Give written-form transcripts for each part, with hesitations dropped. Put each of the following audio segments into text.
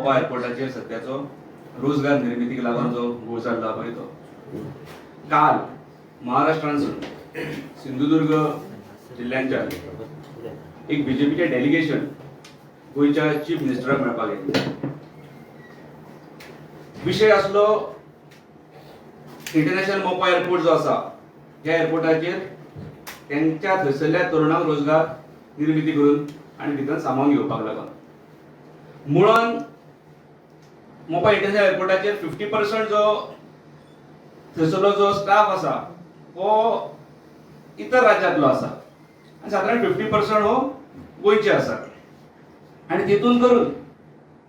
मोपा एअरपोर्टाचेर सध्याचो रोजगार निर्मितीक लागून जो घोळ जाल्लो पळय तो काल महाराष्ट्रांसून सिंधुदुर्ग जिल्ह्यांच्या एक बीजेपीचे डेलिगेशन गोयच्या चीफ मिनिस्टराक मेळपाक येयल्ले. विषय आसलो इंटरनॅशनल मोपा एअरपोर्ट जो आसा ह्या एअरपोर्टाचेर त्यांच्या थंयसरल्या तरुणांक रोजगार निर्मिती करून आणि भितर सामावून घेवपाक लागून मुळान मोपा इंटरनॅशनल एअरपोर्टाचेर 50% जो थंयसरलो जो स्टाफ आसा तो इतर राज्यांतलो आसा आनी सादारण 50% हो गोंयचे आसात. आनी तितून करून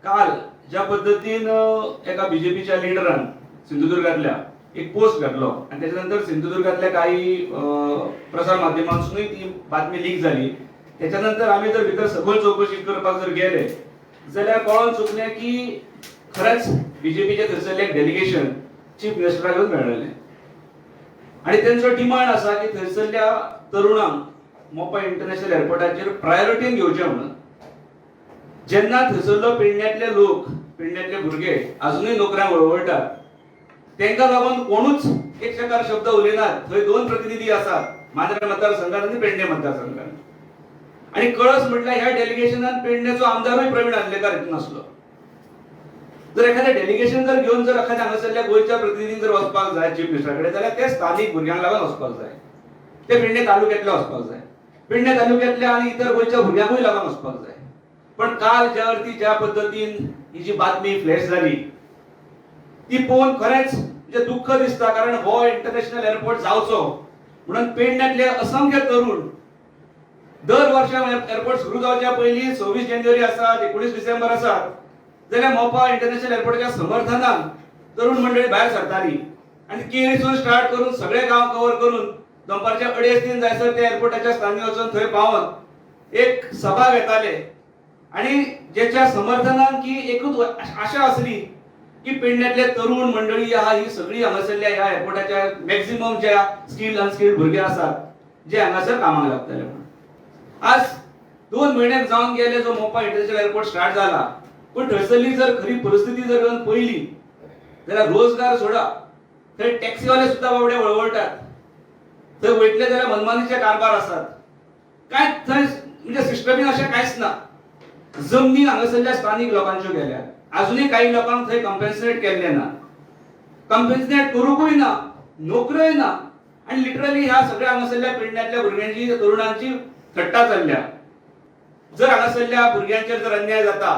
काल ज्या पद्दतीन एका बीजेपीच्या लिडरान सिंधुदुर्गांतल्या एक पोस्ट घातलो आणि त्याच्यानंतर सिंधुदुर्गातल्या काही प्रसार माध्यमांतूनही ती बातमी लीक झाली. त्याच्यानंतर आम्ही जर भितर सखोल चौकशी करपाक जर गेले जाल्यार कळोन चुकलें की खरेंच बीजेपीचे थंयसरले एक डेलिगेशन चीफ मिनिस्टराक घेवन मेळ्ळेलें आणि तेंचो डिमांड आसा की थंयसरल्या तरुणांक मोपा इंटरनॅशनल एअरपोर्टाचेर प्रायोरिटीन घेवचें म्हणून. जेन्ना थंयसरलो पेडण्यातले लोक पेडण्यातले भुरगे अजूनय नोकऱ्यांक वळवळटात तांकां लागून कोणूच एक शकार शब्द उलयनात. थंय 2 प्रतिनिधी आसात मांद्रे मतदारसंघात आणि पेडणे मतदारसंघात. आणि कळस म्हटल्यार ह्या डेलिगेशनान पेडण्याचो आमदारूय प्रवीण आदलेकर हितून आसलो. जर एखादें डेलिगेशन जर घेवन जर एखाद्या हांगासरल्या गोंयच्या प्रतिनिधीन जर वचपाक जाय चीफ मिनिस्टरा कडेन जाल्यार ते स्थानीक भुरग्यांक लागून वचपाक जाय. ते पेडणे तालुक्यांतले वचपाक जाय. पेडणे तालुक्यांतल्या आणि इतर गोंयच्या भुरग्यांकूय लागून वचपाक जाय. पण काल ज्या पद्दतीन ही जी बातमी फ्लॅश जाली ती पळोवन खरेंच म्हणजे दुःख दिसता. कारण हो इंटरनॅशनल एअरपोर्ट जावचो म्हणून पेडण्यातले असंख्य तरुण दर वर्सा एअरपोर्ट सुरू जावच्या पयलीं 26 जानेवारी आसात 19 डिसेंबर आसात जाल्यार मोपा इंटरनॅशनल एअरपोर्टाच्या समर्थनान तरुण मंडळी भायर सरताली आणि केरीसून स्टार्ट करून सगळे गांव कव्हर करून दनपारच्या 2:30 जायसर त्या एअरपोर्टाच्या स्थानी वचून थंय पावून एक सभा घेताले आणि जेच्या समर्थनान की एकूच आशा आसली की पेडण्यातले तरुण मंडळी आहा ही सगळी हांगासरल्या ह्या एअरपोर्टाच्या मॅक्सिमम ज्या स्किल अनस्किल्ड भुरगे आसात जे हांगासर कामाक लागतले. आज 2 म्हयने जावन गेले जो मोपा इंटरनॅशनल एअरपोर्ट स्टार्ट जाला पण थंयसरली जर खरी परिस्थिती जर घेवन पळयली जाल्यार रोजगार सोडा थंय टॅक्सीवाले सुद्धा बाबडे वळवळटात. थंय वयतले जाल्यार मनमानीचे कारभार आसात. काय थंय म्हणजे सिस्टमीन अशें कांयच ना. जमनी हांगासरल्या स्थानीक लोकांच्यो गेल्या अजूनही काही लोकांक थंय कंपेन्सेट केल्ले ना. कंपेन्सेट करूंकूय ना नोकऱ्योय ना आणि लिटरली ह्या सगळ्या हांगासरल्या पेडण्यातल्या भुरग्यांची तरुणांची थट्टा चल्ल्या. जर हांगासरल्या भुरग्यांचेर जर अन्याय जाता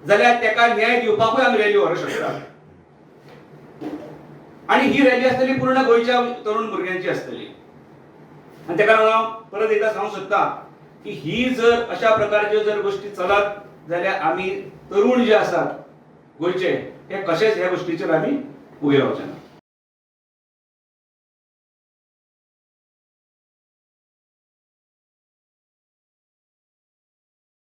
जाल्यार तेका न्याय दिवपाकूय आमी रॅली व्हरूंक शकतात. आणि ही रॅली आसतली पूर्ण गोंयच्या तरुण भुरग्यांची आसतली. आणि तेका लागून हांव परत एकदा सांगूंक सोदतां की ही जर अशा प्रकारच्यो जर गोष्टी चलत जाल्यार आमी तरुण जे आसात गोंयचे हे कशेच ह्या गोष्टीचेर आमी उबे रावचे ना.